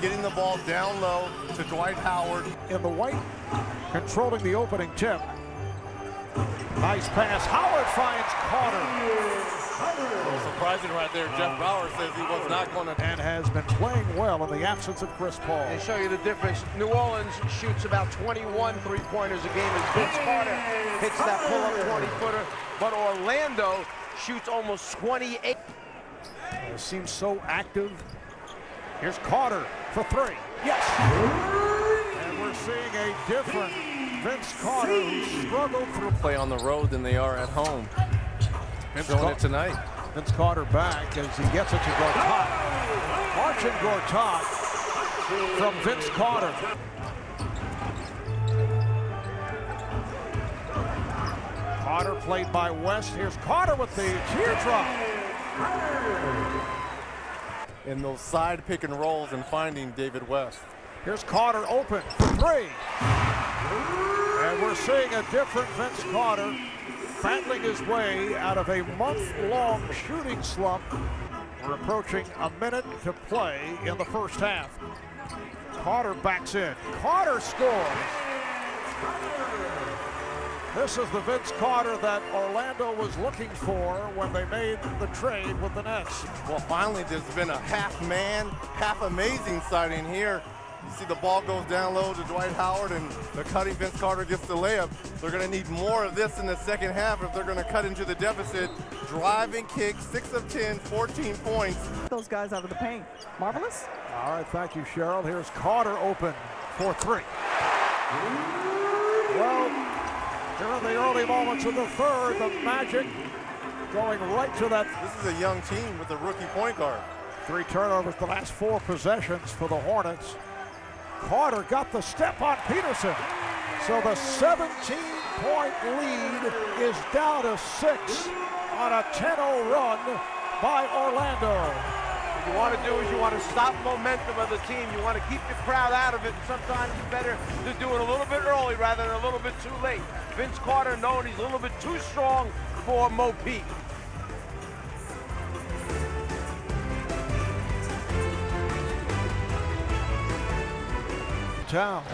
getting the ball down low to Dwight Howard. In the white, controlling the opening tip. Nice pass. Howard finds Carter. Surprising right there. Jeff Brower says he was not going to. And has been playing well in the absence of Chris Paul. They show you the difference. New Orleans shoots about 21 three-pointers a game as Vince Carter hits that pull-up 20-footer. But Orlando shoots almost 28. It seems so active. Here's Carter for three. Yes! And we're seeing a different Vince Carter who struggled through Play on the road than they are at home. Showing it tonight. Vince Carter back as he gets it to Gortat. Marcin Gortat from Vince Carter. Carter played by West. Here's Carter with the teardrop. In those side pick and rolls and finding David West. Here's Carter open for three. And we're seeing a different Vince Carter battling his way out of a month-long shooting slump. We're approaching a minute to play in the first half. Carter backs in. Carter scores. This is the Vince Carter that Orlando was looking for when they made the trade with the Nets. Well, finally, there's been a half-man, half-amazing sighting here. You see the ball goes down low to Dwight Howard, and the cutting Vince Carter gets the layup. They're going to need more of this in the second half if they're going to cut into the deficit. Driving kick, 6 of 10, 14 points. Those guys out of the paint. Marvelous. All right, thank you, Cheryl. Here's Carter open for three. Well, during the early moments of the third, the Magic going right to that. This is a young team with a rookie point guard. 3 turnovers the last 4 possessions for the Hornets. Carter got the step on Peterson. So the 17-point lead is down to 6 on a 10-0 run by Orlando. What you want to do is you want to stop momentum of the team. You want to keep the crowd out of it. And sometimes it's better to do it a little bit early rather than a little bit too late. Vince Carter knowing he's a little bit too strong for Mo Pete. Down.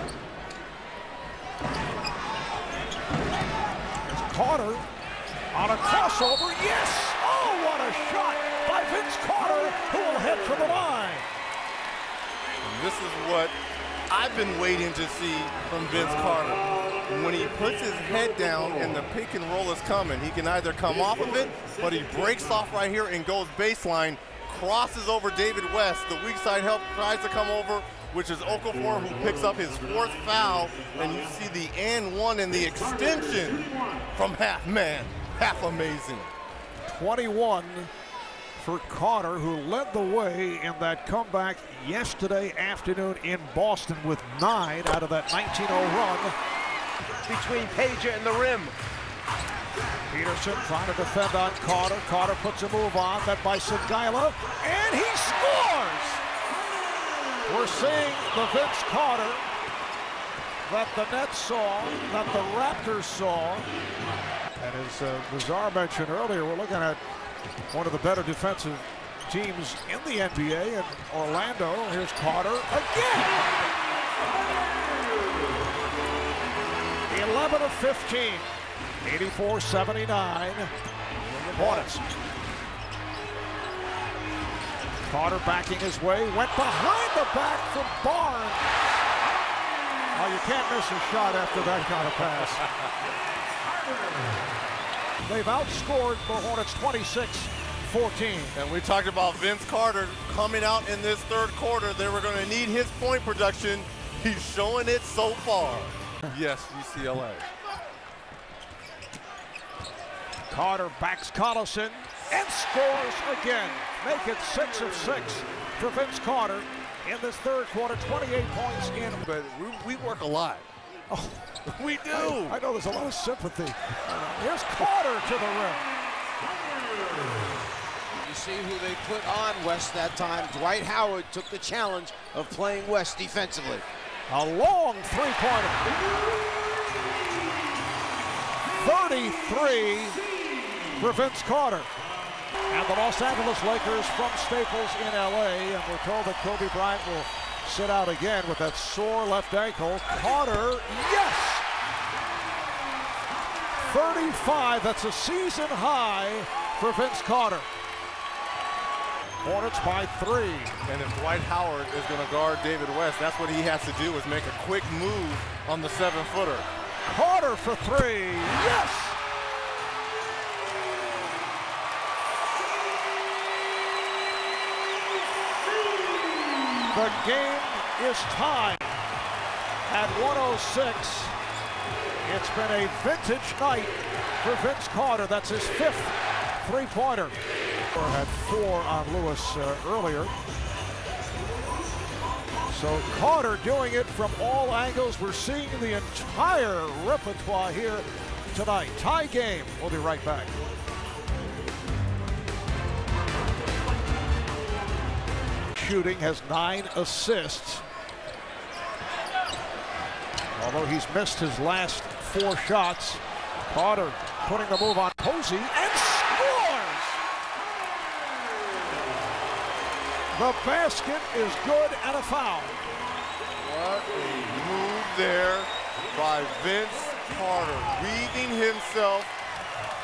It's Carter on a crossover. Yes! Oh, what a shot by Vince Carter, who will head to the line. And this is what I've been waiting to see from Vince Carter. When he puts his head down and the pick and roll is coming, he can either come off of it, but he breaks off right here and goes baseline, crosses over David West. The weak side help tries to come over, which is Okafor, who picks up his 4th foul, and you see the and one and the extension from half man. Half amazing. 21 for Carter, who led the way in that comeback yesterday afternoon in Boston with 9 out of that 19-0 run. Between Pager and the rim. Peterson trying to defend on Carter. Carter puts a move on, that by Seguila, and he scores! We're seeing the Vince Carter that the Nets saw, that the Raptors saw. And as Nazar mentioned earlier, we're looking at one of the better defensive teams in the NBA, and Orlando. Here's Carter again. 11 of 15, 84-79. Hornets. Carter backing his way, went behind the back from Barnes. Oh, you can't miss a shot after that kind of pass. They've outscored the Hornets 26-14. And we talked about Vince Carter coming out in this third quarter. They were going to need his point production. He's showing it so far. Yes, UCLA. Carter backs Collison and scores again. Make it 6 of 6 for Vince Carter in this third quarter. 28 points in. But we work a lot. Oh, we do. I know there's a lot of sympathy. Here's Carter to the rim. You see who they put on West that time. Dwight Howard took the challenge of playing West defensively. A long three-pointer. 33 for Vince Carter. And the Los Angeles Lakers from Staples in LA, and we're told that Kobe Bryant will sit out again with that sore left ankle. Carter, yes! 35, that's a season high for Vince Carter. Hornets by 3. And if Dwight Howard is going to guard David West, that's what he has to do, is make a quick move on the 7-footer. Carter for 3, yes! The game is tied at 106. It's been a vintage night for Vince Carter. That's his 5th three-pointer. Had 4 on Lewis earlier. So Carter doing it from all angles. We're seeing the entire repertoire here tonight. Tie game. We'll be right back. Shooting has 9 assists. Although he's missed his last 4 shots. Carter putting the move on Posey and scores! The basket is good and a foul. What a move there by Vince Carter, weaving himself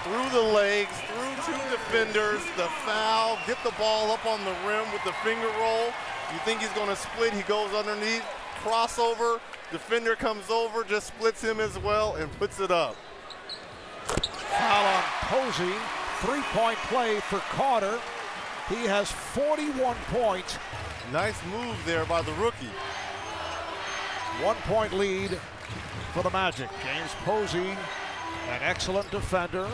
through the legs, through 2 defenders, the foul, get the ball up on the rim with the finger roll. You think he's going to split, he goes underneath, crossover, defender comes over, just splits him as well and puts it up. Foul on Posey, 3-point play for Carter. He has 41 points. Nice move there by the rookie. 1-point lead for the Magic. James Posey, an excellent defender,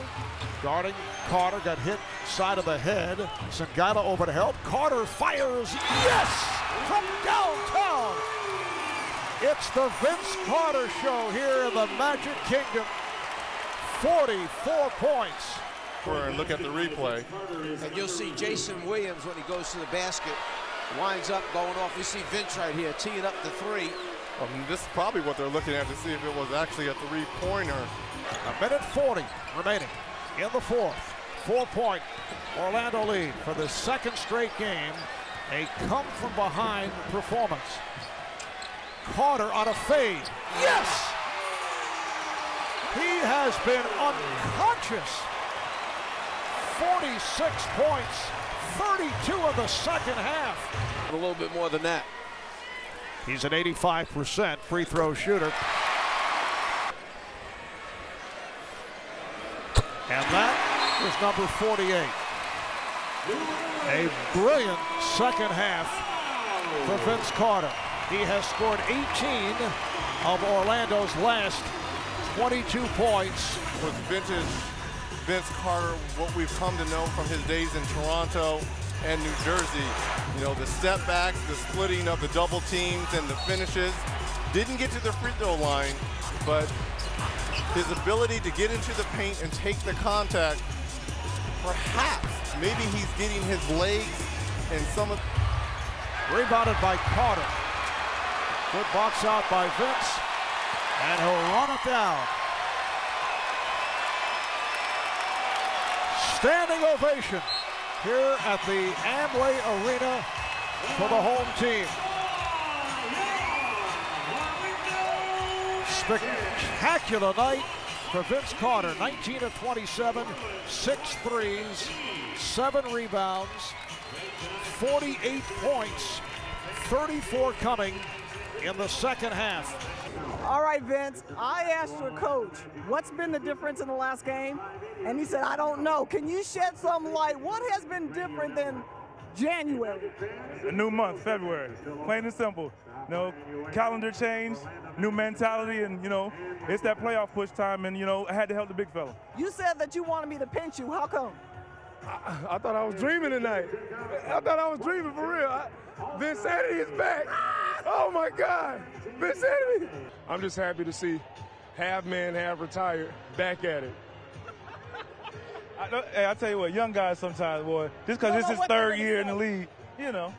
guarding Carter, got hit side of the head. Sangaila over to help. Carter fires, yes, from downtown. It's the Vince Carter show here in the Magic Kingdom. 44 points. And look at the replay. And you'll see Jason Williams when he goes to the basket, winds up going off. We see Vince right here teeing up the 3. This is probably what they're looking at to see if it was actually a 3-pointer. A minute 40 remaining in the 4th. 4-point Orlando lead for the 2nd straight game. A come-from-behind performance. Carter on a fade. Yes! He has been unconscious. 46 points, 32 in the 2nd half. A little bit more than that. He's an 85% free throw shooter. And that is number 48. A brilliant 2nd half for Vince Carter. He has scored 18 of Orlando's last 22 points. With vintage Vince Carter, what we've come to know from his days in Toronto and New Jersey, you know, the step backs, the splitting of the double teams and the finishes. Didn't get to the free throw line, but his ability to get into the paint and take the contact, perhaps, maybe he's getting his legs and some of... Rebounded by Carter. Good box out by Vince, and he'll run it down. Standing ovation here at the Amway Arena for the home team. Spectacular night for Vince Carter. 19 of 27, 6 threes, 7 rebounds, 48 points, 34 coming in the 2nd half. All right, Vince, I asked your coach, what's been the difference in the last game? And he said, I don't know. Can you shed some light? What has been different than January? A new month, February, plain and simple. You know, calendar change, new mentality, and, you know, it's that playoff push time, and, you know, I had to help the big fella. You said that you wanted me to pinch you. How come? I thought I was dreaming tonight. I thought I was dreaming for real. Vinsanity is back. Oh, my God. Vinsanity. I'm just happy to see half man, half retired back at it. Hey, I tell you what, young guys sometimes, boy, just because this is his 3rd year in the league, you know.